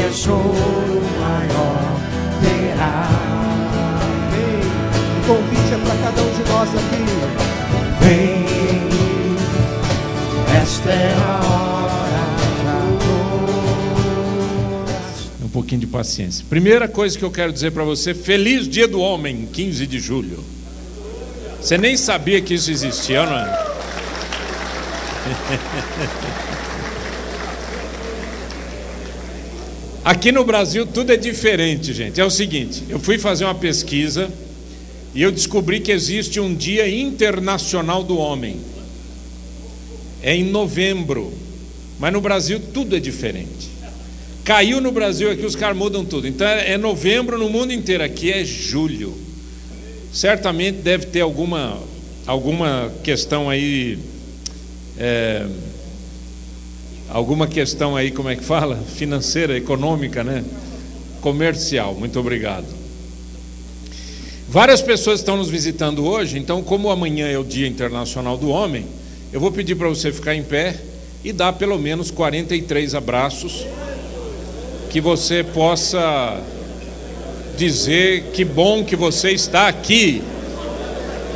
tesouro maior terá. O convite é para cada um de nós aqui. Vem, esta é a hora de adorar. Um pouquinho de paciência. Primeira coisa que eu quero dizer para você: feliz Dia do Homem, 15 de julho. Você nem sabia que isso existia, não é? Aqui no Brasil tudo é diferente, gente. É o seguinte, eu fui fazer uma pesquisa e eu descobri que existe um Dia Internacional do Homem. É em novembro, mas no Brasil tudo é diferente. Caiu no Brasil aqui, os caras mudam tudo. Então é novembro no mundo inteiro, aqui é julho. Certamente deve ter alguma questão aí, alguma questão aí, como é que fala? Financeira, econômica, né? Comercial. Muito obrigado. Várias pessoas estão nos visitando hoje, então como amanhã é o Dia Internacional do Homem, eu vou pedir para você ficar em pé e dar pelo menos 43 abraços, que você possa dizer que bom que você está aqui,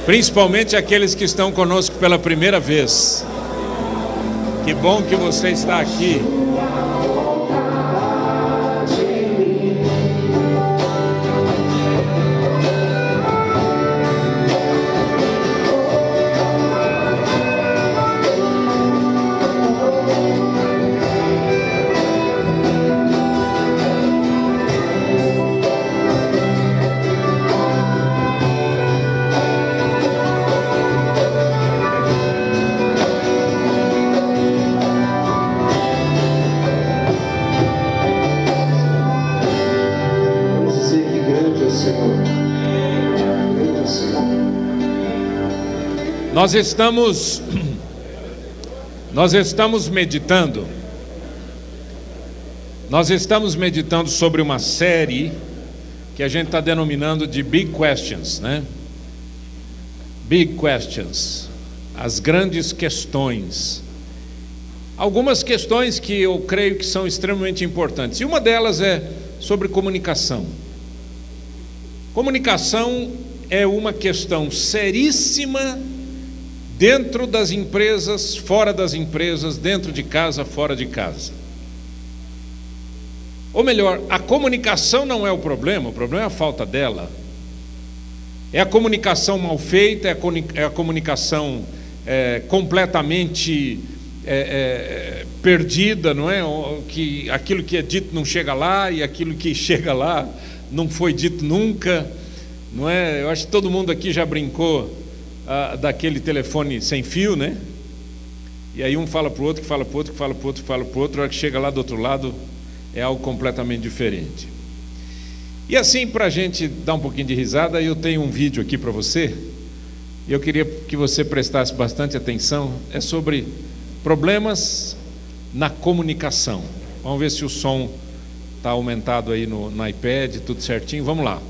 principalmente aqueles que estão conosco pela primeira vez. Que bom que você está aqui. Nós estamos meditando sobre uma série que a gente está denominando de Big Questions, né? Big Questions, as grandes questões. Algumas questões que eu creio que são extremamente importantes, e uma delas é sobre comunicação. Comunicação é uma questão seríssima dentro das empresas, fora das empresas, dentro de casa, fora de casa. Ou melhor, a comunicação não é o problema é a falta dela. É a comunicação mal feita, é a comunicação completamente perdida, não é? Que aquilo que é dito não chega lá e aquilo que chega lá não foi dito nunca, não é? Eu acho que todo mundo aqui já brincou daquele telefone sem fio, né? E aí um fala para o outro, que fala para o outro, que fala para o outro, que fala para o outro, a hora que chega lá do outro lado é algo completamente diferente. E assim, para a gente dar um pouquinho de risada, eu tenho um vídeo aqui para você, e eu queria que você prestasse bastante atenção. É sobre problemas na comunicação. Vamos ver se o som está aumentado aí no iPad, tudo certinho. Vamos lá.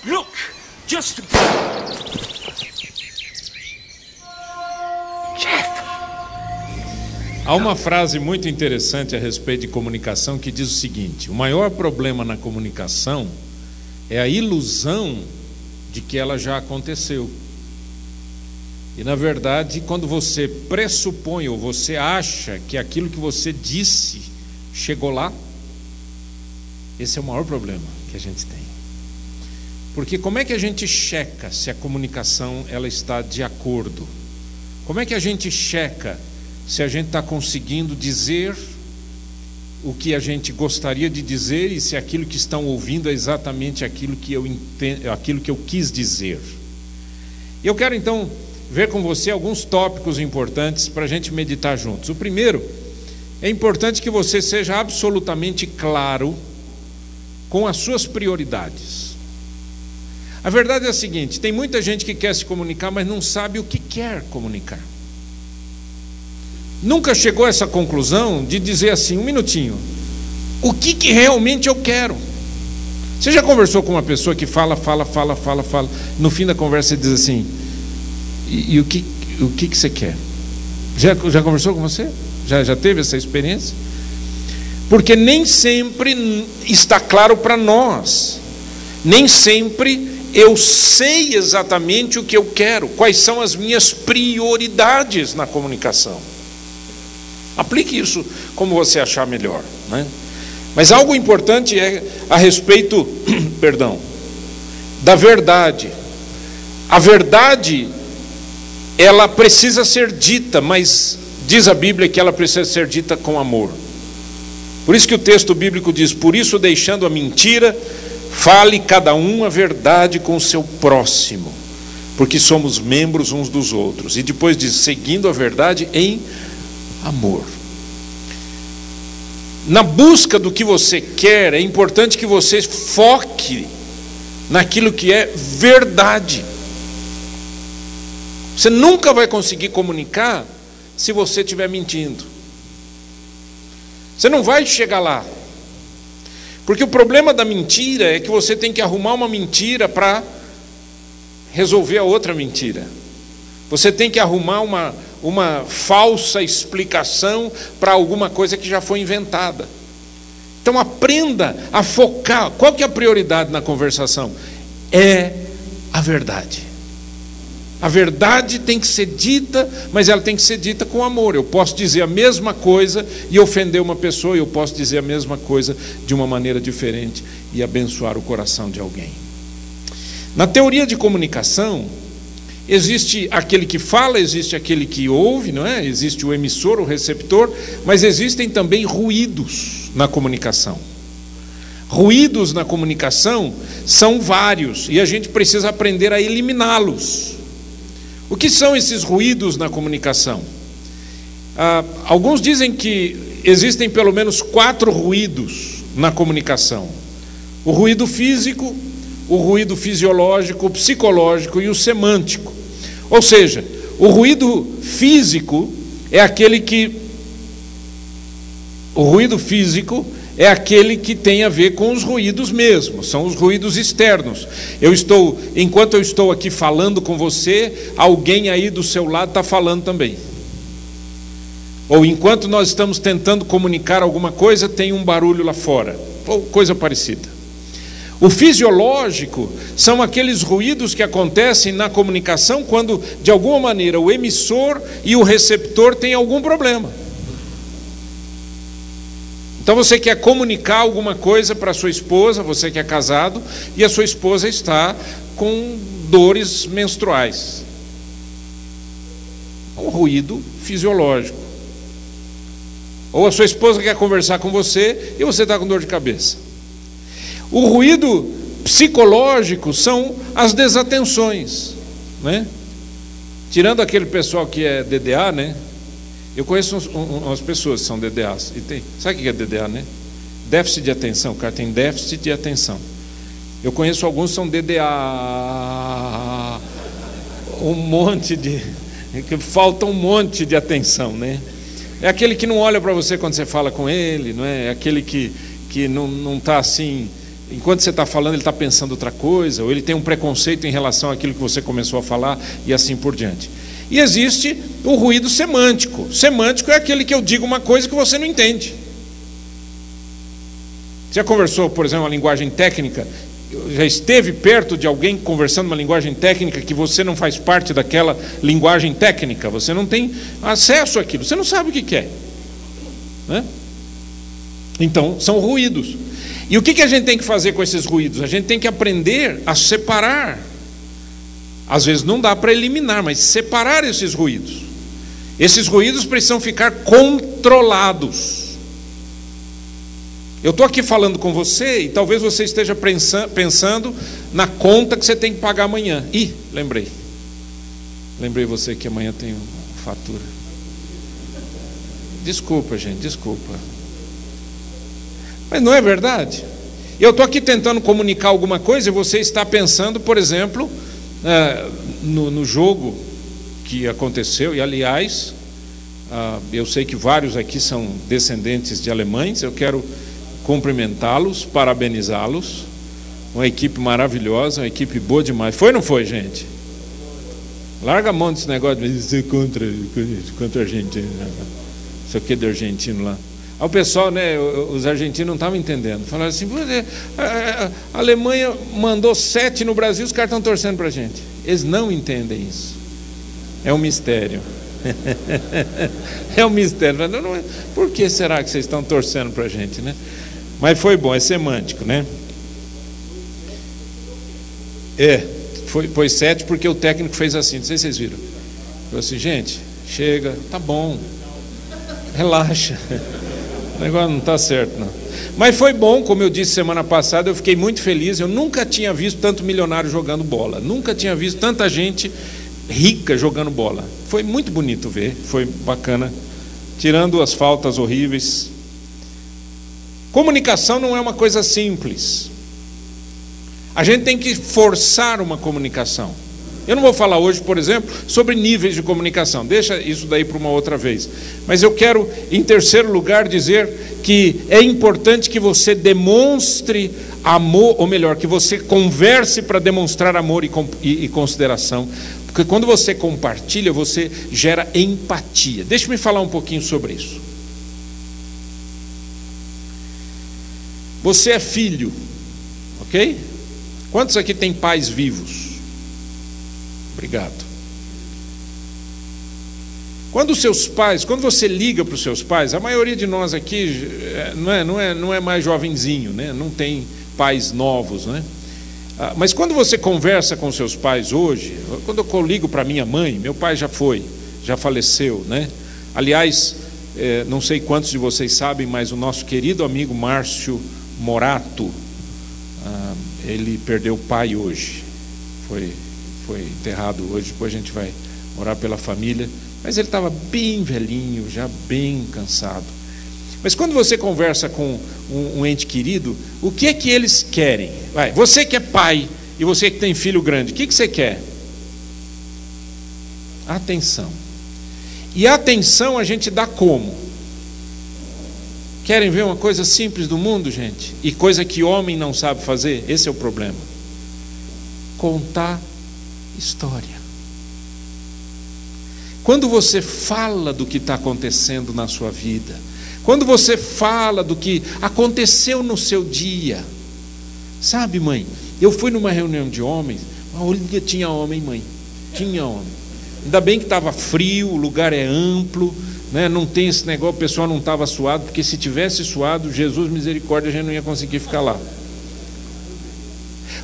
Look, just... Há uma frase muito interessante a respeito de comunicação que diz o seguinte: o maior problema na comunicação é a ilusão de que ela já aconteceu. E na verdade, quando você pressupõe ou você acha que aquilo que você disse chegou lá, esse é o maior problema que a gente tem. Porque como é que a gente checa se a comunicação ela está de acordo? Como é que a gente checa se a gente está conseguindo dizer o que a gente gostaria de dizer e se aquilo que estão ouvindo é exatamente aquilo que eu entendo, aquilo que eu quis dizer? Eu quero então ver com você alguns tópicos importantes para a gente meditar juntos. O primeiro, é importante que você seja absolutamente claro com as suas prioridades. A verdade é a seguinte: tem muita gente que quer se comunicar, mas não sabe o que quer comunicar. Nunca chegou a essa conclusão de dizer assim, um minutinho, o que realmente eu quero? Você já conversou com uma pessoa que fala, no fim da conversa diz assim, e o que você quer? Já conversou com você? Já teve essa experiência? Porque nem sempre está claro para nós, nem sempre eu sei exatamente o que eu quero, quais são as minhas prioridades na comunicação. Aplique isso como você achar melhor, né? Mas algo importante é a respeito, da verdade. A verdade, ela precisa ser dita, mas diz a Bíblia que ela precisa ser dita com amor. Por isso que o texto bíblico diz: por isso, deixando a mentira, fale cada um a verdade com o seu próximo, porque somos membros uns dos outros. E depois diz: seguindo a verdade em amor. Na busca do que você quer, é importante que você foque naquilo que é verdade. Você nunca vai conseguir comunicar se você estiver mentindo. Você não vai chegar lá. Porque o problema da mentira é que você tem que arrumar uma mentira para resolver a outra mentira. Você tem que arrumar uma falsa explicação para alguma coisa que já foi inventada. Então aprenda a focar. Qual que é a prioridade na conversação? É a verdade. A verdade tem que ser dita, mas ela tem que ser dita com amor. Eu posso dizer a mesma coisa e ofender uma pessoa, e eu posso dizer a mesma coisa de uma maneira diferente e abençoar o coração de alguém. Na teoria de comunicação, existe aquele que fala, existe aquele que ouve, não é? Existe o emissor, o receptor, mas existem também ruídos na comunicação. Ruídos na comunicação são vários e a gente precisa aprender a eliminá-los. O que são esses ruídos na comunicação? Alguns dizem que existem pelo menos 4 ruídos na comunicação: o ruído físico, o ruído fisiológico, o psicológico e o semântico. Ou seja, o ruído físico é aquele que tem a ver com os ruídos mesmos, são os ruídos externos. Enquanto eu estou aqui falando com você, alguém aí do seu lado está falando também. Ou enquanto nós estamos tentando comunicar alguma coisa, tem um barulho lá fora, ou coisa parecida. O fisiológico são aqueles ruídos que acontecem na comunicação quando, de alguma maneira, o emissor e o receptor têm algum problema. Então você quer comunicar alguma coisa para a sua esposa, você que é casado, e a sua esposa está com dores menstruais. Um ruído fisiológico. Ou a sua esposa quer conversar com você e você está com dor de cabeça. O ruído psicológico são as desatenções, né? Tirando aquele pessoal que é DDA, né? Eu conheço umas pessoas que são DDAs. Sabe o que é DDA, né? Déficit de atenção. O cara tem déficit de atenção. Eu conheço alguns que são DDA. Um monte de... que falta um monte de atenção, né? É aquele que não olha para você quando você fala com ele, não é? É aquele que não está assim... Enquanto você está falando, ele está pensando outra coisa, ou ele tem um preconceito em relação àquilo que você começou a falar, e assim por diante. E existe o ruído semântico. Semântico é aquele que eu digo uma coisa que você não entende. Você já conversou, por exemplo, uma linguagem técnica? Já esteve perto de alguém conversando uma linguagem técnica que você não faz parte daquela linguagem técnica? Você não tem acesso àquilo, você não sabe o que é, né? Então, são ruídos. E o que a gente tem que fazer com esses ruídos? A gente tem que aprender a separar. Às vezes não dá para eliminar, mas separar esses ruídos. Esses ruídos precisam ficar controlados. Eu estou aqui falando com você e talvez você esteja pensando na conta que você tem que pagar amanhã. Ih, lembrei. Lembrei você que amanhã tem uma fatura. Desculpa, gente, desculpa. Mas não é verdade? Eu estou aqui tentando comunicar alguma coisa e você está pensando, por exemplo, no jogo que aconteceu. E, aliás, eu sei que vários aqui são descendentes de alemães. Eu quero cumprimentá-los, parabenizá-los. Uma equipe maravilhosa, uma equipe boa demais. Foi ou não foi, gente? Larga a mão desse negócio de ser contra a Argentina. Não sei o que de argentino lá. Aí o pessoal, né, os argentinos não estavam entendendo. Falaram assim, a Alemanha mandou 7 no Brasil, os caras estão torcendo para a gente. Eles não entendem isso. É um mistério. É um mistério. Por que será que vocês estão torcendo para a gente, né? Mas foi bom, é semântico, né? Foi 7 porque o técnico fez assim, não sei se vocês viram. Falou assim, gente, chega, tá bom, relaxa. O negócio não está certo, não. Mas foi bom, como eu disse semana passada, eu fiquei muito feliz. Eu nunca tinha visto tanto milionário jogando bola. Nunca tinha visto tanta gente rica jogando bola. Foi muito bonito ver, foi bacana. Tirando as faltas horríveis. Comunicação não é uma coisa simples. A gente tem que forçar uma comunicação. Eu não vou falar hoje, por exemplo, sobre níveis de comunicação. Deixa isso daí para uma outra vez. Mas eu quero, em terceiro lugar, dizer que é importante que você demonstre amor, ou melhor, que você converse para demonstrar amor e consideração. Porque quando você compartilha, você gera empatia. Deixa-me falar um pouquinho sobre isso. Você é filho, ok? Quantos aqui tem pais vivos? Obrigado. Quando você liga para os seus pais, a maioria de nós aqui não é mais jovenzinho, né? Não tem pais novos, né? Mas quando você conversa com seus pais hoje, quando eu ligo para minha mãe, meu pai já faleceu, né? Aliás, não sei quantos de vocês sabem, mas o nosso querido amigo Márcio Morato, ele perdeu o pai hoje, foi enterrado hoje. Depois a gente vai orar pela família, mas ele estava bem velhinho, já bem cansado. Mas quando você conversa com um ente querido, o que é que eles querem? Você que é pai e você que tem filho grande, o que você quer? Atenção. E a atenção a gente dá como? Querem ver uma coisa simples do mundo, gente? E coisa que homem não sabe fazer? Esse é o problema. Contar história. Quando você fala do que está acontecendo na sua vida, quando você fala do que aconteceu no seu dia, Sabe, mãe, eu fui numa reunião de homens, olha, tinha homem, mãe, tinha homem. Ainda bem que estava frio, o lugar é amplo, né? Não tem esse negócio, o pessoal não estava suado, porque se tivesse suado, Jesus misericórdia, a gente não ia conseguir ficar lá.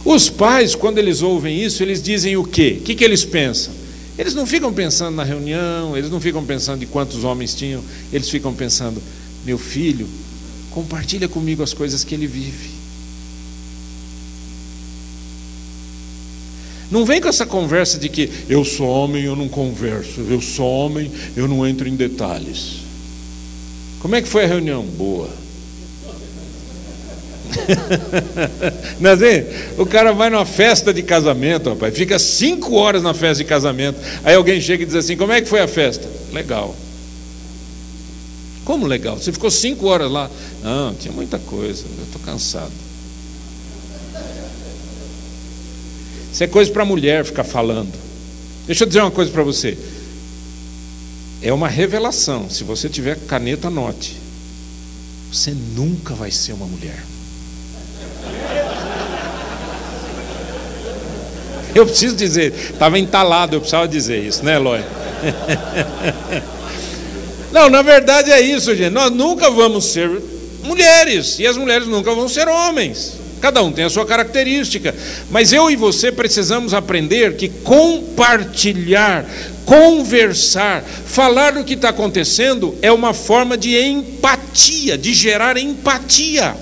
Os pais, quando eles ouvem isso, eles dizem o quê? O que eles pensam? Eles não ficam pensando na reunião, eles não ficam pensando em quantos homens tinham, eles ficam pensando, meu filho, compartilha comigo as coisas que ele vive. Não vem com essa conversa de que eu sou homem, eu não converso, eu sou homem, eu não entro em detalhes. Como é que foi a reunião? Boa. Não é assim? O cara vai numa festa de casamento, rapaz, fica 5 horas na festa de casamento, aí alguém chega e diz assim, como é que foi a festa? Legal. Como legal? Você ficou 5 horas lá? Não, tinha muita coisa, eu estou cansado. Isso é coisa para mulher ficar falando. Deixa eu dizer uma coisa para você. É uma revelação. Se você tiver caneta, anote. Você nunca vai ser uma mulher. Eu preciso dizer, estava entalado, eu precisava dizer isso, né, Eloy? Não, na verdade é isso, gente. Nós nunca vamos ser mulheres, e as mulheres nunca vão ser homens. Cada um tem a sua característica, mas eu e você precisamos aprender que compartilhar, conversar, falar do que está acontecendo é uma forma de empatia, de gerar empatia.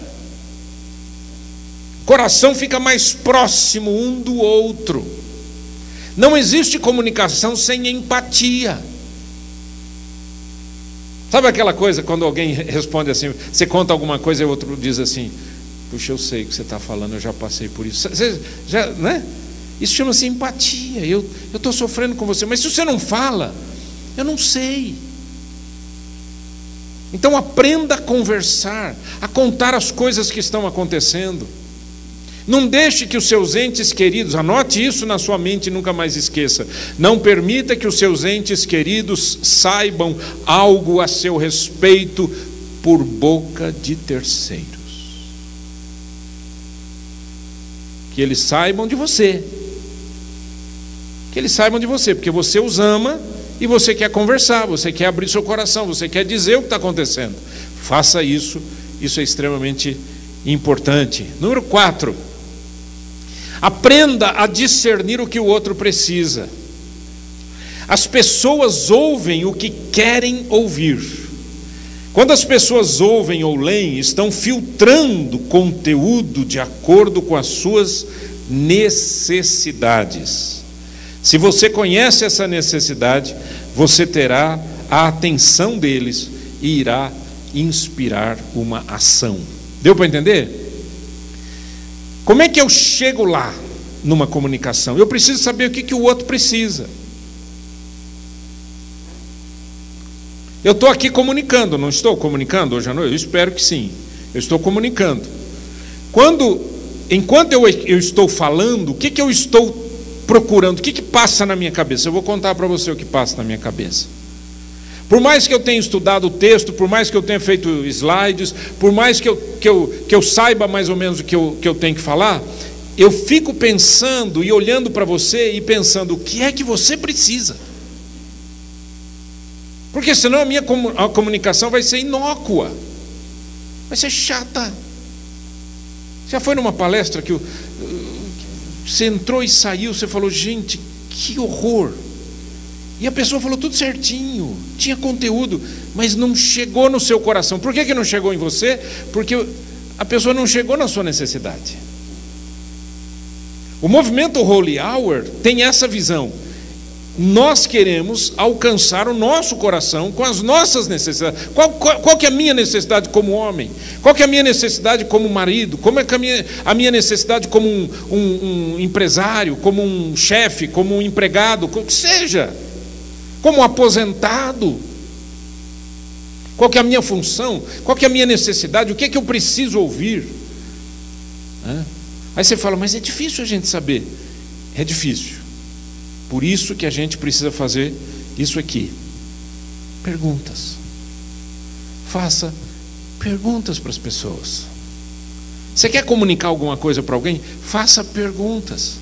O coração fica mais próximo um do outro. Não existe comunicação sem empatia. Sabe aquela coisa quando alguém responde assim, você conta alguma coisa e o outro diz assim, puxa, eu sei o que você está falando, eu já passei por isso. Você já, né? Isso chama-se empatia. Eu estou sofrendo com você, mas se você não fala, eu não sei. Então aprenda a conversar, a contar as coisas que estão acontecendo. Não deixe que os seus entes queridos, anote isso na sua mente e nunca mais esqueça. Não permita que os seus entes queridos saibam algo a seu respeito por boca de terceiros. Que eles saibam de você. Que eles saibam de você, porque você os ama e você quer conversar, você quer abrir seu coração, você quer dizer o que está acontecendo. Faça isso, isso é extremamente importante. Número 4. Aprenda a discernir o que o outro precisa. As pessoas ouvem o que querem ouvir. Quando as pessoas ouvem ou leem, estão filtrando conteúdo de acordo com as suas necessidades. Se você conhece essa necessidade, você terá a atenção deles e irá inspirar uma ação. Deu para entender? Como é que eu chego lá numa comunicação? Eu preciso saber o que o outro precisa. Eu estou aqui comunicando, não estou comunicando hoje à noite? Eu espero que sim. Eu estou comunicando. Enquanto eu estou falando, o que eu estou procurando? O que passa na minha cabeça? Eu vou contar para você o que passa na minha cabeça. Por mais que eu tenha estudado o texto, por mais que eu tenha feito slides, por mais que eu saiba mais ou menos o que eu tenho que falar, eu fico pensando e olhando para você e pensando, o que é que você precisa? Porque senão a comunicação vai ser inócua, vai ser chata. Já foi numa palestra que você entrou e saiu, você falou, gente, que horror. E a pessoa falou tudo certinho, tinha conteúdo, mas não chegou no seu coração. Por que não chegou em você? Porque a pessoa não chegou na sua necessidade. O movimento Holy Hour tem essa visão. Nós queremos alcançar o nosso coração com as nossas necessidades. Qual que é a minha necessidade como homem? Qual que é a minha necessidade como marido? Como é que a minha necessidade como um empresário, como um chefe, como um empregado, como que seja, como um aposentado? Qual que é a minha função? Qual que é a minha necessidade? O que é que eu preciso ouvir? Aí você fala, mas é difícil a gente saber. É difícil. Por isso que a gente precisa fazer isso aqui. Perguntas. Faça perguntas para as pessoas. Você quer comunicar alguma coisa para alguém? Faça perguntas.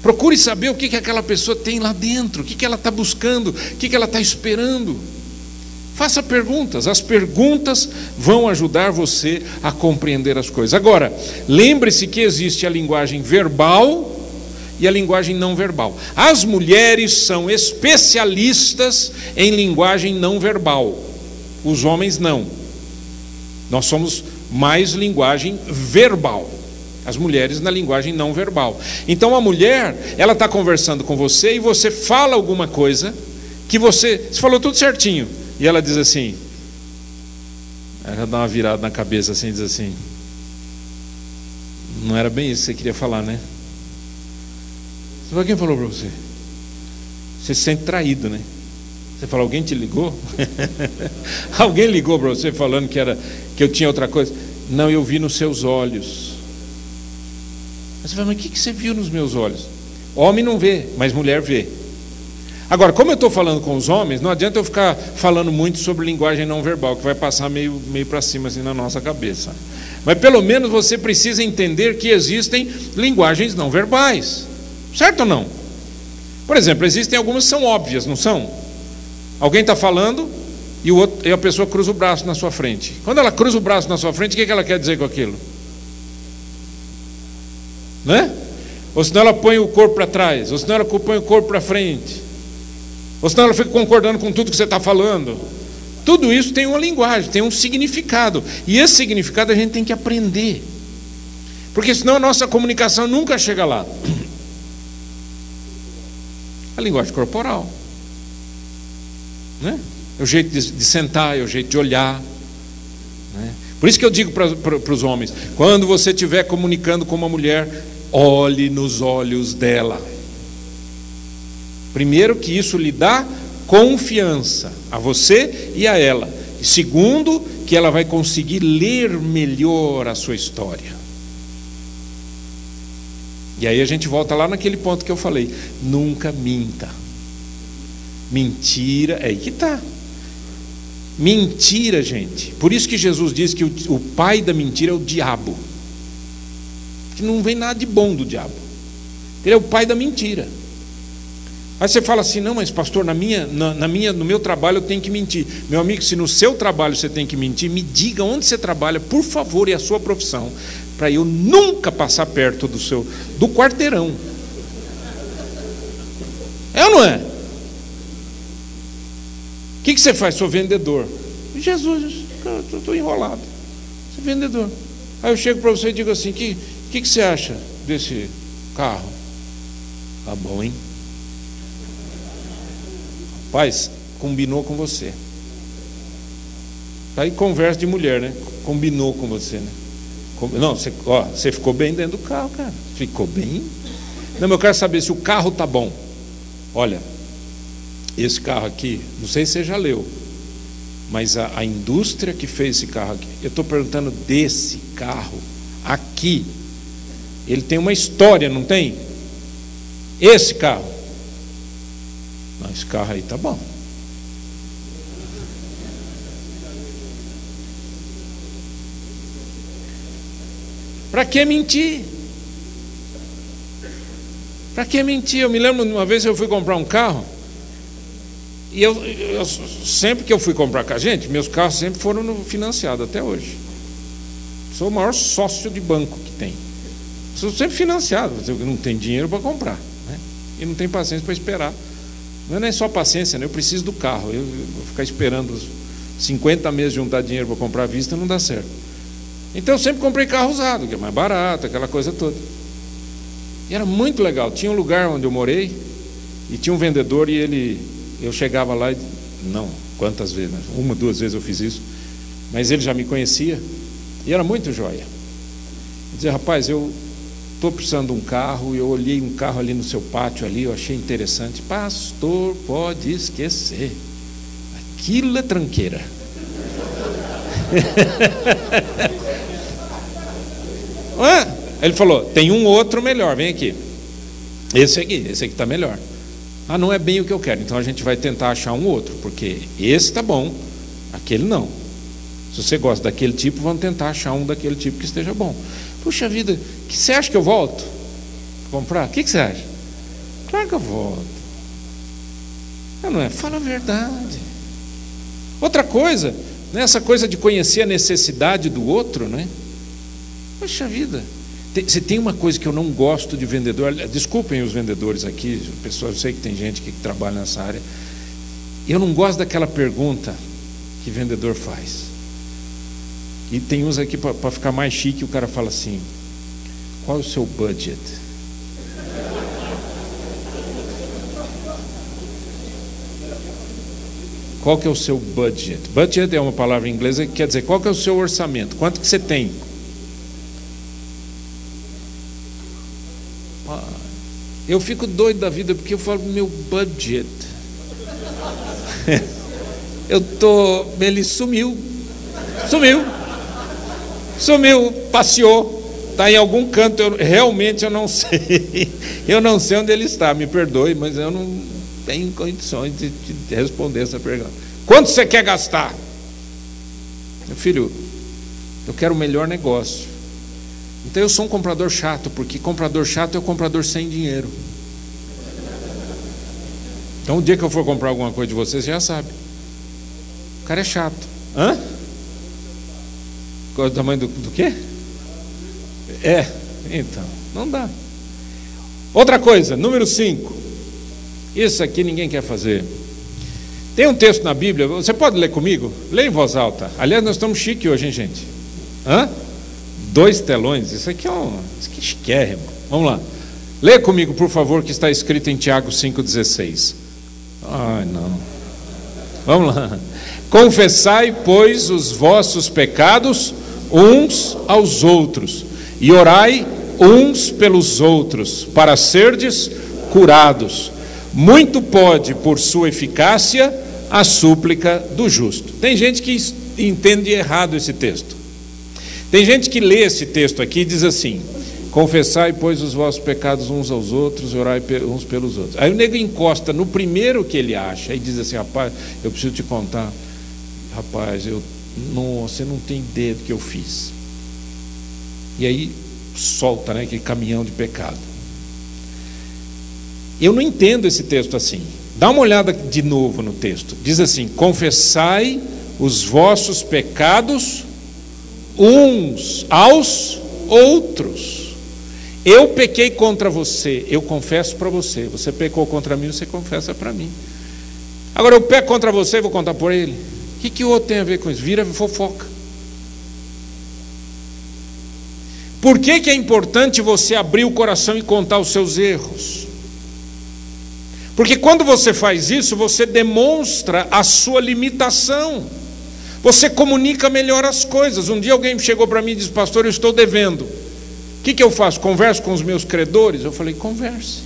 Procure saber o que aquela pessoa tem lá dentro, o que ela está buscando, o que ela está esperando. Faça perguntas. As perguntas vão ajudar você a compreender as coisas. Agora, lembre-se que existe a linguagem verbal e a linguagem não verbal. As mulheres são especialistas em linguagem não verbal. Os homens não. Nós somos mais linguagem verbal. As mulheres na linguagem não verbal. Então a mulher, ela está conversando com você e você fala alguma coisa que você falou tudo certinho. E ela diz assim, ela dá uma virada na cabeça assim, diz assim, não era bem isso que você queria falar, né? Quem falou para você? Você se sente traído, né? Você fala, alguém te ligou? Alguém ligou para você falando que eu tinha outra coisa? Não, eu vi nos seus olhos. Você fala, mas o que você viu nos meus olhos? Homem não vê, mas mulher vê. Agora, como eu estou falando com os homens, não adianta eu ficar falando muito sobre linguagem não verbal, que vai passar meio para cima assim na nossa cabeça. Mas pelo menos você precisa entender que existem linguagens não verbais. Certo ou não? Por exemplo, existem algumas que são óbvias, não são? Alguém está falando e a pessoa cruza o braço na sua frente. Quando ela cruza o braço na sua frente, o que ela quer dizer com aquilo? Né? Ou senão ela põe o corpo para trás, ou senão ela põe o corpo para frente, ou senão ela fica concordando com tudo que você está falando. Tudo isso tem uma linguagem, tem um significado, e esse significado a gente tem que aprender, porque senão a nossa comunicação nunca chega lá. A linguagem corporal, né? É o jeito de sentar, é o jeito de olhar, né? Por isso que eu digo para os homens, quando você estiver comunicando com uma mulher, olhe nos olhos dela. Primeiro, que isso lhe dá confiança a você e a ela. E segundo, que ela vai conseguir ler melhor a sua história. E aí a gente volta lá naquele ponto que eu falei, nunca minta. Mentira, é aí que está. Mentira, gente. Por isso que Jesus diz que o pai da mentira é o diabo. Que não vem nada de bom do diabo. Ele é o pai da mentira. Aí você fala assim, não, mas pastor, no meu trabalho eu tenho que mentir. Meu amigo, se no seu trabalho você tem que mentir, me diga onde você trabalha, por favor, e a sua profissão, para eu nunca passar perto do quarteirão. É ou não é? O que você faz? Sou vendedor. Jesus, eu estou enrolado. Sou vendedor. Aí eu chego para você e digo assim, o que você acha desse carro? Tá bom, hein? Rapaz, combinou com você. Aí conversa de mulher, né? Combinou com você, né? Não, você ficou bem dentro do carro, cara. Ficou bem. Não, mas eu quero saber se o carro tá bom. Olha, esse carro aqui, não sei se você já leu, mas a indústria que fez esse carro aqui, eu estou perguntando desse carro aqui, ele tem uma história, não tem? Esse carro, não, esse carro aí tá bom. Para que mentir? Para que mentir? Eu me lembro de uma vez eu fui comprar um carro. E eu sempre que eu fui comprar com a gente, meus carros sempre foram financiados até hoje. Sou o maior sócio de banco que tem. Sou sempre financiado, eu não tenho dinheiro para comprar, né? E não tenho paciência para esperar. Não é só paciência, né? Eu preciso do carro. Eu vou ficar esperando 50 meses juntar dinheiro para comprar à vista, não dá certo. Então eu sempre comprei carro usado, que é mais barato, aquela coisa toda. E era muito legal. Tinha um lugar onde eu morei e tinha um vendedor e eu chegava lá e... Não, quantas vezes? Né? 1, 2 vezes eu fiz isso. Mas ele já me conhecia e era muito joia. Eu dizia, rapaz, eu estou precisando de um carro, e eu olhei um carro ali no seu pátio ali, eu achei interessante. Pastor, pode esquecer. Aquilo é tranqueira. Ele falou, tem um outro melhor, vem aqui. Esse aqui está melhor. Ah, não é bem o que eu quero, então a gente vai tentar achar um outro, porque esse está bom, aquele não. Se Se você gosta daquele tipo, vamos tentar achar um daquele tipo que esteja bom. Puxa vida, que você acha que eu volto a comprar? O que você acha? Claro que eu volto. Não é? Fala a verdade. Outra coisa, né, essa coisa de conhecer a necessidade do outro, né? Puxa vida. Se tem uma coisa que eu não gosto de vendedor, desculpem os vendedores aqui, pessoal, eu sei que tem gente que trabalha nessa área. Eu não gosto daquela pergunta que vendedor faz. E tem uns aqui para ficar mais chique, o cara fala assim: qual é o seu budget? Qual que é o seu budget? Budget é uma palavra inglesa que quer dizer qual que é o seu orçamento, quanto que você tem? Eu fico doido da vida porque eu falo meu budget. Ele sumiu, passeou, está em algum canto. Realmente eu não sei, eu não sei onde ele está. Me perdoe, mas eu não tenho condições de responder essa pergunta. Quanto você quer gastar? Meu filho, eu quero o melhor negócio. Então eu sou um comprador chato, porque comprador chato é o comprador sem dinheiro. Então o dia que eu for comprar alguma coisa de você já sabe. O cara é chato. Hã? Qual é o tamanho do quê? Então, não dá. Outra coisa, número 5. Isso aqui ninguém quer fazer. Tem um texto na Bíblia, você pode ler comigo? Leia em voz alta. Aliás, nós estamos chique hoje, hein, gente? 2 telões, isso aqui é chiquérrimo. Vamos lá. Leia comigo, por favor, que está escrito em Tiago 5,16. Ai, não. Vamos lá. Confessai, pois, os vossos pecados uns aos outros, e orai uns pelos outros, para serdes curados. Muito pode, por sua eficácia, a súplica do justo. Tem gente que entende errado esse texto. Tem gente que lê esse texto aqui e diz assim: confessai, pois, os vossos pecados uns aos outros, e orai uns pelos outros. Aí o nego encosta no primeiro que ele acha e diz assim: rapaz, eu preciso te contar. Rapaz, você não tem ideia do que eu fiz. E aí solta, né, aquele caminhão de pecado. Eu não entendo esse texto assim. Dá uma olhada de novo no texto. Diz assim: confessai os vossos pecados uns aos outros. Eu pequei contra você, eu confesso para você. Você pecou contra mim, você confessa para mim. Agora eu peco contra você e vou contar por ele. O que o outro tem a ver com isso? Vira fofoca. Por que é importante você abrir o coração e contar os seus erros? Porque quando você faz isso, você demonstra a sua limitação. Você comunica melhor as coisas. Um dia alguém chegou para mim e disse: pastor, eu estou devendo. O que eu faço? Converso com os meus credores? Eu falei: converse.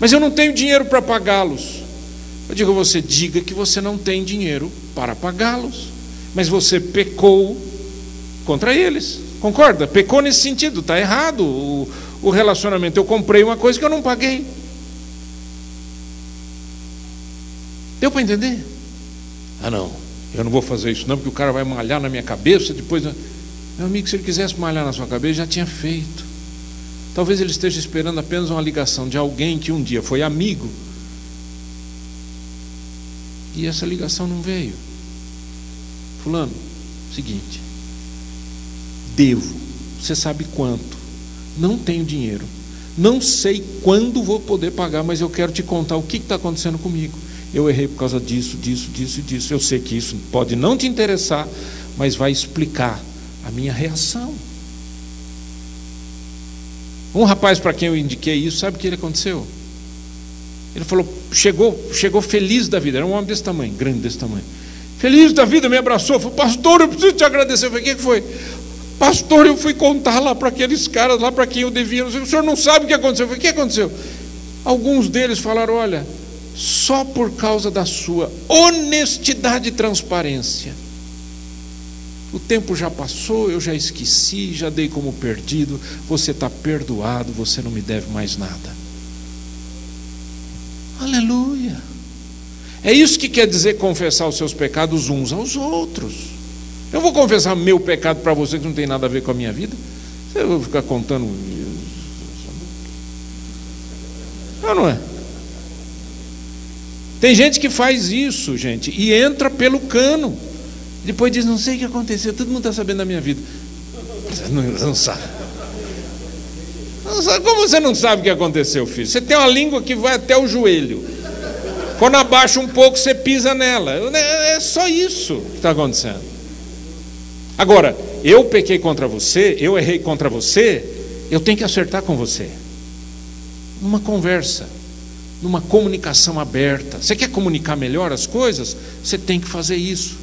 Mas eu não tenho dinheiro para pagá-los. Eu digo: você diga que você não tem dinheiro para pagá-los, mas você pecou contra eles. Concorda? Pecou nesse sentido, está errado o relacionamento. Eu comprei uma coisa que eu não paguei. Deu para entender? Não, eu não vou fazer isso não, porque o cara vai malhar na minha cabeça depois. Meu amigo, se ele quisesse malhar na sua cabeça, já tinha feito. Talvez ele esteja esperando apenas uma ligação de alguém que um dia foi amigo e essa ligação não veio. Fulano, seguinte, devo, você sabe quanto, não tenho dinheiro, não sei quando vou poder pagar, mas eu quero te contar o que está acontecendo comigo. Eu errei por causa disso, disso, disso e disso. Eu sei que isso pode não te interessar, mas vai explicar a minha reação. Um rapaz para quem eu indiquei isso, sabe o que ele aconteceu? Ele falou, chegou feliz da vida. Era um homem desse tamanho, grande desse tamanho. Feliz da vida, me abraçou. Falou: pastor, eu preciso te agradecer. Eu falei: o que foi? Pastor, eu fui contar lá para aqueles caras, lá para quem eu devia. O senhor não sabe o que aconteceu. Eu falei: o que aconteceu? Alguns deles falaram: olha, só por causa da sua honestidade e transparência, o tempo já passou, eu já esqueci, já dei como perdido, você está perdoado, você não me deve mais nada. Aleluia! É isso que quer dizer confessar os seus pecados uns aos outros. Eu vou confessar meu pecado para você que não tem nada a ver com a minha vida? Eu vou ficar contando. Não é? Tem gente que faz isso, gente, e entra pelo cano. Depois diz, não sei o que aconteceu, todo mundo está sabendo da minha vida. Você não sabe. Como você não sabe o que aconteceu, filho? Você tem uma língua que vai até o joelho. Quando abaixa um pouco, você pisa nela. É só isso que está acontecendo. Agora, eu pequei contra você, eu errei contra você, eu tenho que acertar com você. Numa conversa, numa comunicação aberta. Você quer comunicar melhor as coisas? Você tem que fazer isso.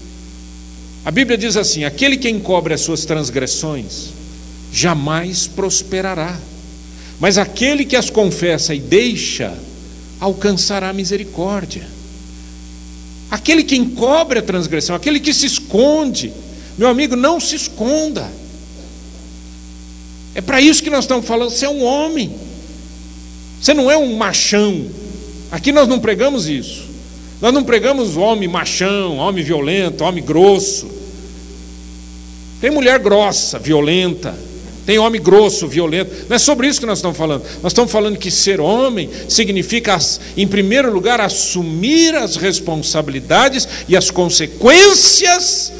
A Bíblia diz assim: aquele que encobre as suas transgressões jamais prosperará, mas aquele que as confessa e deixa alcançará misericórdia. Aquele que encobre a transgressão, aquele que se esconde, meu amigo, não se esconda. É para isso que nós estamos falando. Você é um homem, você não é um machão. Aqui nós não pregamos isso. Nós não pregamos homem machão, homem violento, homem grosso. Tem mulher grossa, violenta. Tem homem grosso, violento. Não é sobre isso que nós estamos falando. Nós estamos falando que ser homem significa, em primeiro lugar, assumir as responsabilidades e as consequências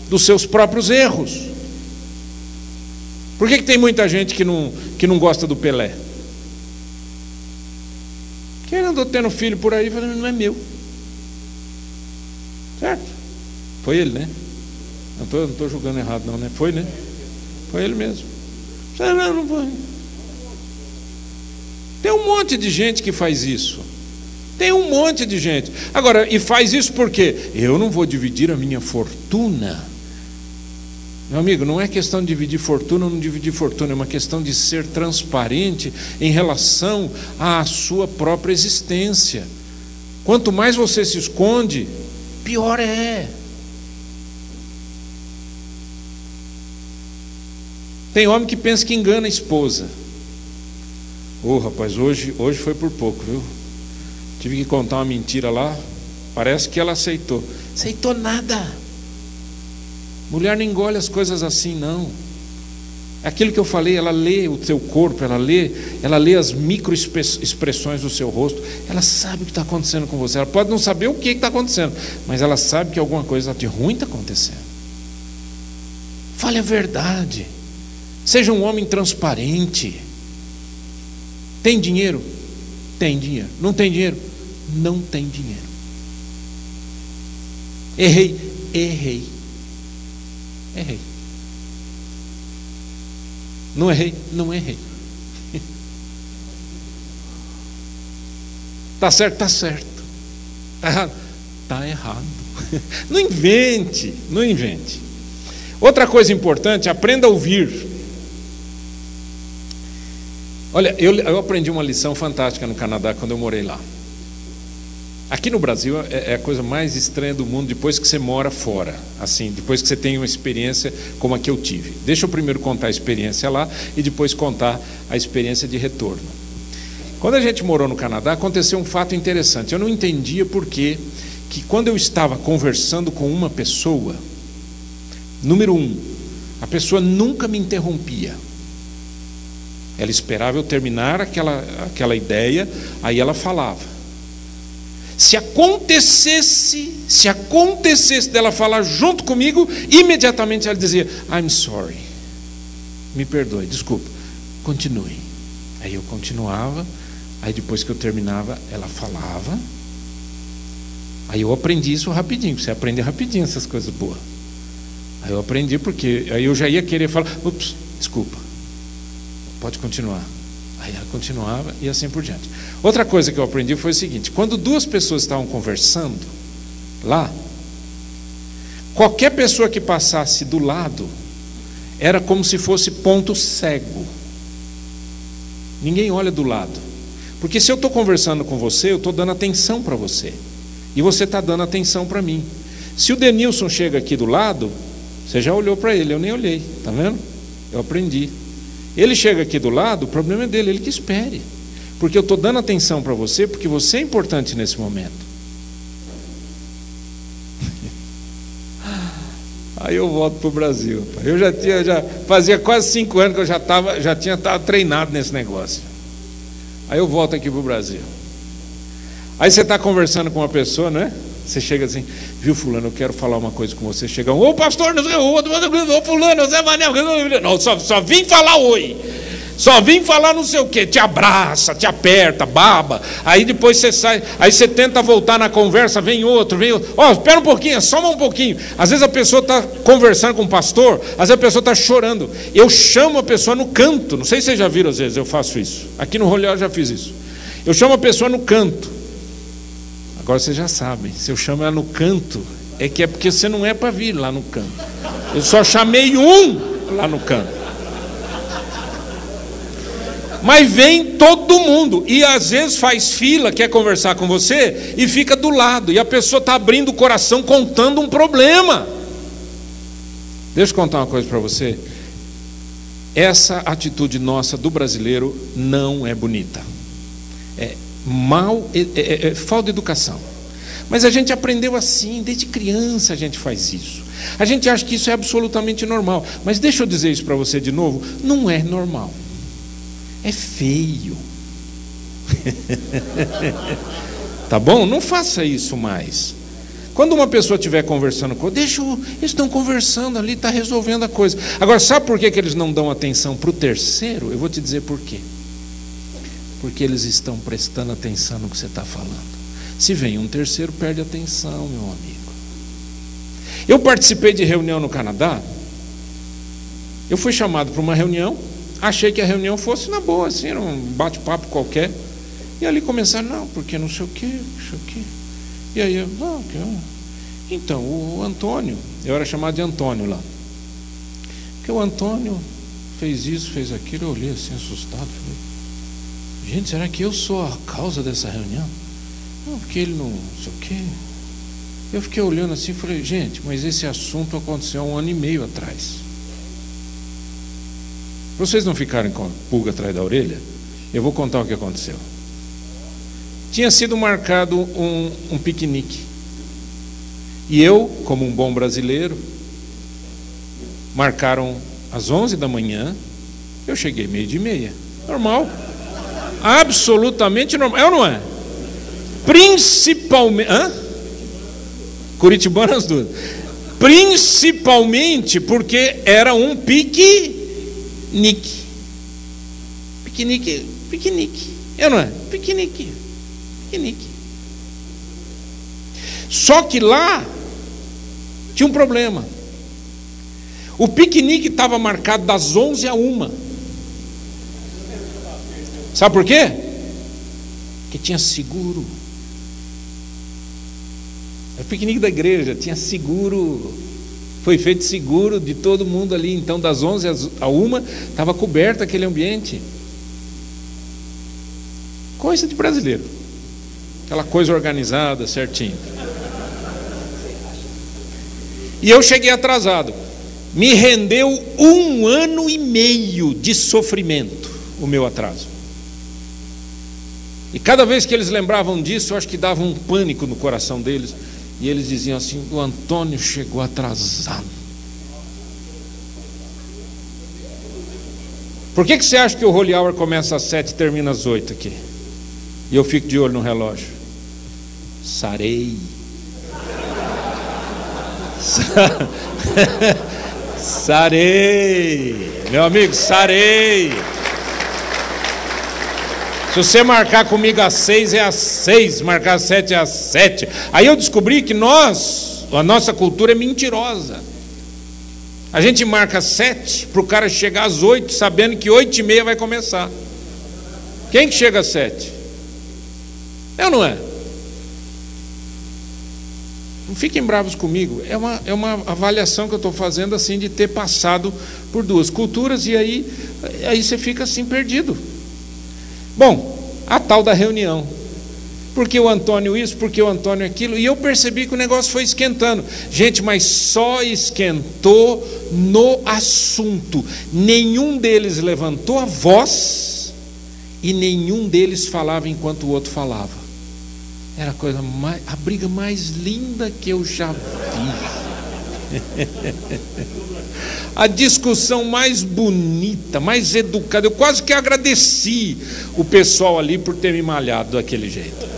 dos seus próprios erros. Por que tem muita gente que não gosta do Pelé? Porque ele andou tendo filho por aí falando, não é meu. Certo? Foi ele, né? Não estou julgando errado não, né? Foi, né? Foi ele mesmo. Não foi. Tem um monte de gente que faz isso. Tem um monte de gente. Agora, e faz isso por quê? Eu não vou dividir a minha fortuna. Meu amigo, não é questão de dividir fortuna ou não dividir fortuna, é uma questão de ser transparente em relação à sua própria existência. Quanto mais você se esconde, pior é. Tem homem que pensa que engana a esposa. Rapaz, hoje foi por pouco, viu? Tive que contar uma mentira lá. Parece que ela aceitou. Aceitou nada. Mulher não engole as coisas assim, não. É aquilo que eu falei, ela lê o teu corpo, ela lê as microexpressões do seu rosto, ela sabe o que está acontecendo com você. Ela pode não saber o que está acontecendo, mas ela sabe que alguma coisa de ruim está acontecendo. Fale a verdade. Seja um homem transparente. Tem dinheiro? Tem dinheiro. Não tem dinheiro? Não tem dinheiro. Errei. Não errei? Não errei. Está certo? Está certo. Está errado? Está errado. Não invente. Outra coisa importante, aprenda a ouvir. Olha, eu aprendi uma lição fantástica no Canadá quando eu morei lá. Aqui no Brasil é a coisa mais estranha do mundo depois que você mora fora, assim, depois que você tem uma experiência como a que eu tive. Deixa eu primeiro contar a experiência lá e depois contar a experiência de retorno. Quando a gente morou no Canadá, aconteceu um fato interessante. Eu não entendia por que quando eu estava conversando com uma pessoa, número 1, a pessoa nunca me interrompia. Ela esperava eu terminar aquela ideia, aí ela falava. Se acontecesse dela falar junto comigo, imediatamente ela dizia, I'm sorry, me perdoe, desculpa, continue. Aí eu continuava, aí depois que eu terminava, ela falava. Aí eu aprendi isso rapidinho, você aprende rapidinho essas coisas boas. Aí eu aprendi porque aí eu já ia querer falar, ups, desculpa, pode continuar. Aí ela continuava e assim por diante. Outra coisa que eu aprendi foi o seguinte: quando duas pessoas estavam conversando lá, qualquer pessoa que passasse do lado era como se fosse ponto cego. Ninguém olha do lado, porque se eu estou conversando com você, eu estou dando atenção para você e você está dando atenção para mim. Se o Denilson chega aqui do lado, você já olhou para ele, eu nem olhei, está vendo? Eu aprendi. Ele chega aqui do lado, o problema é dele, ele que espere. Porque eu estou dando atenção para você, porque você é importante nesse momento. Aí eu volto para o Brasil. Eu já fazia quase 5 anos que eu já tinha estado treinado nesse negócio. Aí eu volto aqui para o Brasil. Aí você está conversando com uma pessoa, não é? Você chega assim, viu, fulano, eu quero falar uma coisa com você. Chega ô pastor, ô fulano, Zé Manel, não, só vim falar oi. Só vim falar não sei o quê, te abraça, te aperta, baba. Aí depois você sai, aí você tenta voltar na conversa, vem outro. Ó, espera um pouquinho, soma um pouquinho. Às vezes a pessoa está conversando com o pastor, às vezes a pessoa está chorando. Eu chamo a pessoa no canto, não sei se vocês já viram, às vezes eu faço isso. Aqui no Rolhão eu já fiz isso. Eu chamo a pessoa no canto. Agora vocês já sabem, se eu chamo ela no canto, é porque você não é para vir lá no canto. Eu só chamei um lá no canto. Mas vem todo mundo, e às vezes faz fila, quer conversar com você, e fica do lado, e a pessoa está abrindo o coração, contando um problema. Deixa eu contar uma coisa para você. Essa atitude nossa do brasileiro não é bonita. É falta de educação. Mas a gente aprendeu assim, desde criança a gente faz isso. A gente acha que isso é absolutamente normal. Mas deixa eu dizer isso para você de novo, não é normal. É feio. Tá bom? Não faça isso mais. Quando uma pessoa estiver conversando com eles estão conversando ali, está resolvendo a coisa. Agora, sabe por que eles não dão atenção para o terceiro? Eu vou te dizer por quê. Porque eles estão prestando atenção no que você está falando. Se vem um terceiro, perde atenção, meu amigo. Eu participei de reunião no Canadá. Eu fui chamado para uma reunião. Achei que a reunião fosse na boa, assim, era um bate-papo qualquer. E ali começaram, não, porque não sei o quê, não sei o quê. E aí eu, não, então, o Antônio, eu era chamado de Antônio lá. Porque o Antônio fez isso, fez aquilo, eu olhei assim, assustado, falei, gente, será que eu sou a causa dessa reunião? Não, porque ele não sei o quê. Eu fiquei olhando assim e falei, gente, mas esse assunto aconteceu há 1 ano e meio atrás. Vocês não ficarem com a pulga atrás da orelha? Eu vou contar o que aconteceu. Tinha sido marcado um piquenique. E eu, como um bom brasileiro, marcaram às 11 da manhã. Eu cheguei 12:30. Normal. Absolutamente normal. É ou não é? Principalmente... Curitibanas duas. Principalmente porque era um piquenique. Piquenique. Eu não é? Piquenique. Só que lá tinha um problema. O piquenique estava marcado das 11 à 1. Sabe por quê? Porque tinha seguro. É o piquenique da igreja, tinha seguro. Foi feito seguro de todo mundo ali. Então das 11 à 1 estava coberto aquele ambiente. Coisa de brasileiro. Aquela coisa organizada, certinho. E eu cheguei atrasado. Me rendeu 1 ano e meio de sofrimento o meu atraso. E cada vez que eles lembravam disso, eu acho que dava um pânico no coração deles. E eles diziam assim, o Antônio chegou atrasado. Por que você acha que o Holy Hour começa às 7 e termina às 8 aqui? E eu fico de olho no relógio. Sarei. Sarei. Meu amigo, sarei. Se você marcar comigo às 6 é às 6, marcar às 7 é às 7. Aí eu descobri que a nossa cultura é mentirosa. A gente marca às 7 para o cara chegar às 8, sabendo que 8:30 vai começar. Quem que chega às 7? É ou não é? Não fiquem bravos comigo. É uma avaliação que eu estou fazendo assim de ter passado por 2 culturas e aí você fica assim perdido. Bom, a tal da reunião. Porque o Antônio isso, porque o Antônio aquilo. E eu percebi que o negócio foi esquentando. Gente, mas só esquentou no assunto. Nenhum deles levantou a voz e nenhum deles falava enquanto o outro falava. Era a briga mais linda que eu já vi. A discussão mais bonita, mais educada. Eu quase que agradeci o pessoal ali por ter me malhado daquele jeito.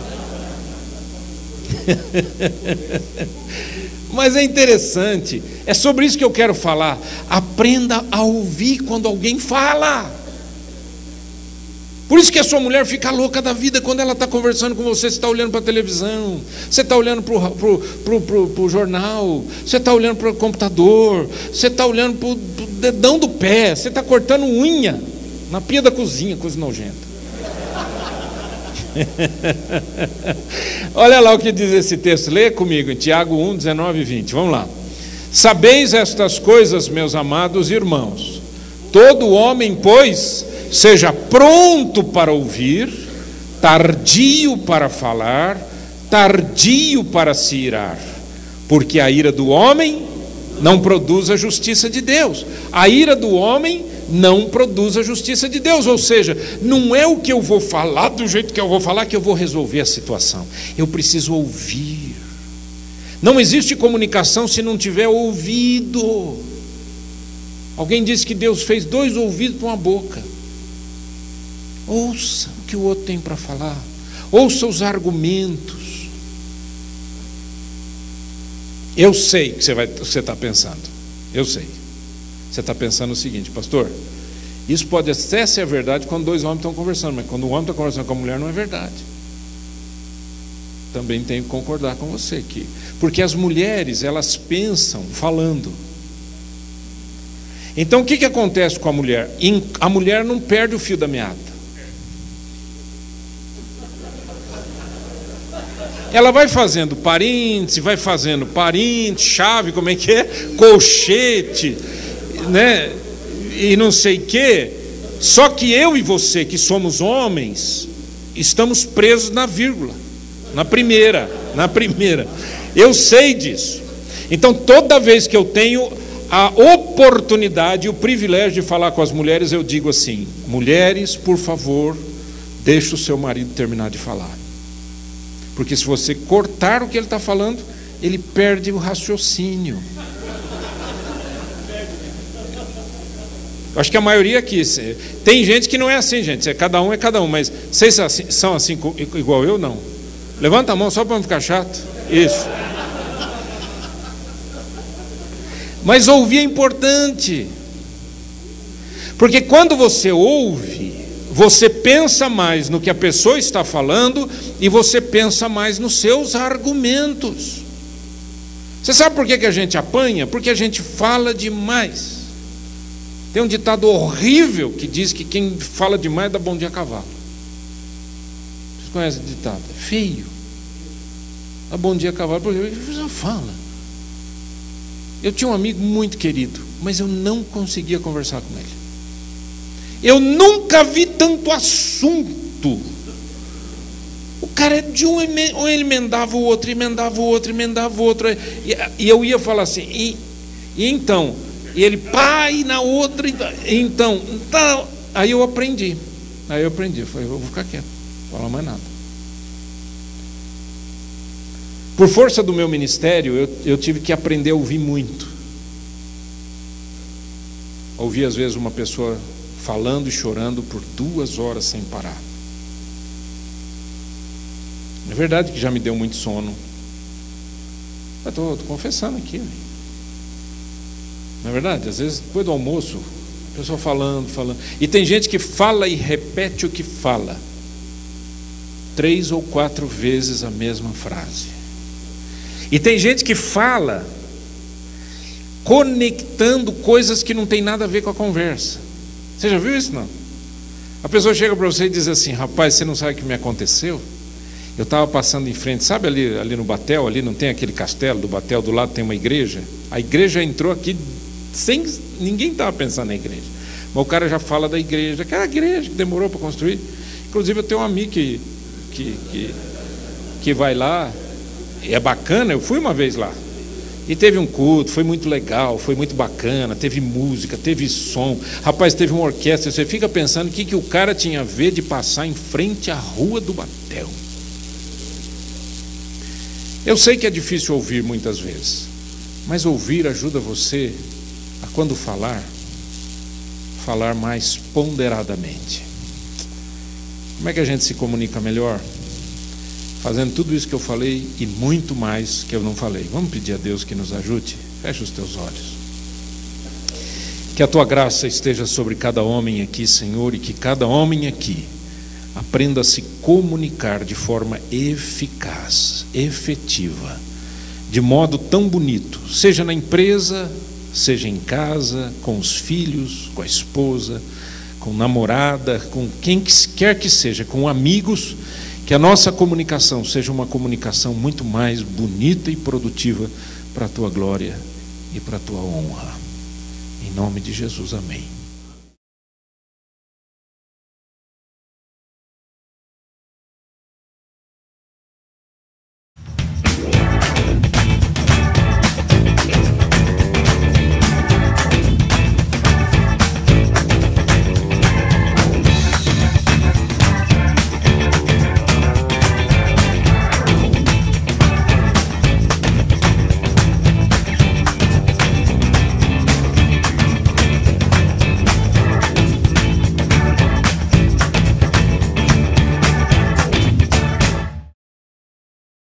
Mas é interessante, é sobre isso que eu quero falar. Aprenda a ouvir quando alguém fala. Por isso que a sua mulher fica louca da vida quando ela está conversando com você. Você está olhando para a televisão, você está olhando para o jornal, você está olhando para o computador, você está olhando para o dedão do pé, você está cortando unha na pia da cozinha, coisa nojenta. Olha lá o que diz esse texto, lê comigo em Tiago 1, 19 e 20, vamos lá. Sabeis estas coisas, meus amados irmãos, todo homem, pois, seja pronto para ouvir, tardio para falar, tardio para se irar, porque a ira do homem não produz a justiça de Deus. A ira do homem não produz a justiça de Deus, ou seja, não é o que eu vou falar do jeito que eu vou falar que eu vou resolver a situação. Eu preciso ouvir. Não existe comunicação se não tiver ouvido. Alguém disse que Deus fez 2 ouvidos para uma boca. Ouça o que o outro tem para falar. Ouça os argumentos. Eu sei o que você está pensando. Eu sei. Você está pensando o seguinte, pastor, isso pode até ser verdade quando 2 homens estão conversando, mas quando um homem está conversando com a mulher não é verdade. Também tenho que concordar com você aqui. Porque as mulheres, elas pensam falando. Então o que acontece com a mulher? A mulher não perde o fio da meada. Ela vai fazendo parêntese, chave, como é que é? Colchete, né? E não sei o quê. Só que eu e você, que somos homens, estamos presos na vírgula, na primeira. Eu sei disso. Então toda vez que eu tenho a oportunidade e o privilégio de falar com as mulheres, eu digo assim: mulheres, por favor, deixe o seu marido terminar de falar. Porque se você cortar o que ele está falando, ele perde o raciocínio. Acho que a maioria aqui, tem gente que não é assim, gente, cada um é cada um, mas vocês são assim igual eu? Não. Levanta a mão só para não ficar chato. Isso. Mas ouvir é importante, porque quando você ouve, você pensa mais no que a pessoa está falando e você pensa mais nos seus argumentos. Você sabe por que a gente apanha? Porque a gente fala demais. Tem um ditado horrível que diz que quem fala demais dá bom dia a cavalo. Vocês conhecem o ditado? É feio. Dá bom dia a cavalo, porque você fala. Eu tinha um amigo muito querido, mas eu não conseguia conversar com ele. Eu nunca vi tanto assunto. O cara de um ele emendava o outro, e eu ia falar assim, e então, e ele pai na outra, então, aí eu aprendi, eu falei, eu vou ficar quieto, não falar mais nada. Por força do meu ministério, eu tive que aprender a ouvir muito. Ouvi às vezes uma pessoa falando e chorando por 2 horas sem parar. É verdade que já me deu muito sono. Eu estou confessando aqui. Não é verdade? Às vezes, depois do almoço, a pessoa falando. E tem gente que fala e repete o que fala. 3 ou 4 vezes a mesma frase. E tem gente que fala conectando coisas que não tem nada a ver com a conversa. Você já viu isso, não? A pessoa chega para você e diz assim: rapaz, você não sabe o que me aconteceu? Eu estava passando em frente, sabe ali no Batel, ali não tem aquele castelo do Batel, do lado tem uma igreja? A igreja entrou aqui sem... Ninguém estava pensando na igreja. Mas o cara já fala da igreja, que é a igreja que demorou para construir. Inclusive eu tenho um amigo que vai lá, e é bacana, eu fui uma vez lá. E teve um culto, foi muito legal, foi muito bacana, teve música, teve som. Rapaz, teve uma orquestra. Você fica pensando o que o cara tinha a ver de passar em frente à rua do Batel. Eu sei que é difícil ouvir muitas vezes, Mas ouvir ajuda você a, quando falar mais ponderadamente. Como é que a gente se comunica melhor? Fazendo tudo isso que eu falei e muito mais que eu não falei. Vamos pedir a Deus que nos ajude? Fecha os teus olhos. Que a tua graça esteja sobre cada homem aqui, Senhor, e que cada homem aqui aprenda a se comunicar de forma eficaz, efetiva, de modo tão bonito, seja na empresa, seja em casa, com os filhos, com a esposa, com namorada, com quem quer que seja, com amigos, que a nossa comunicação seja uma comunicação muito mais bonita e produtiva para a tua glória e para a tua honra. Em nome de Jesus, amém.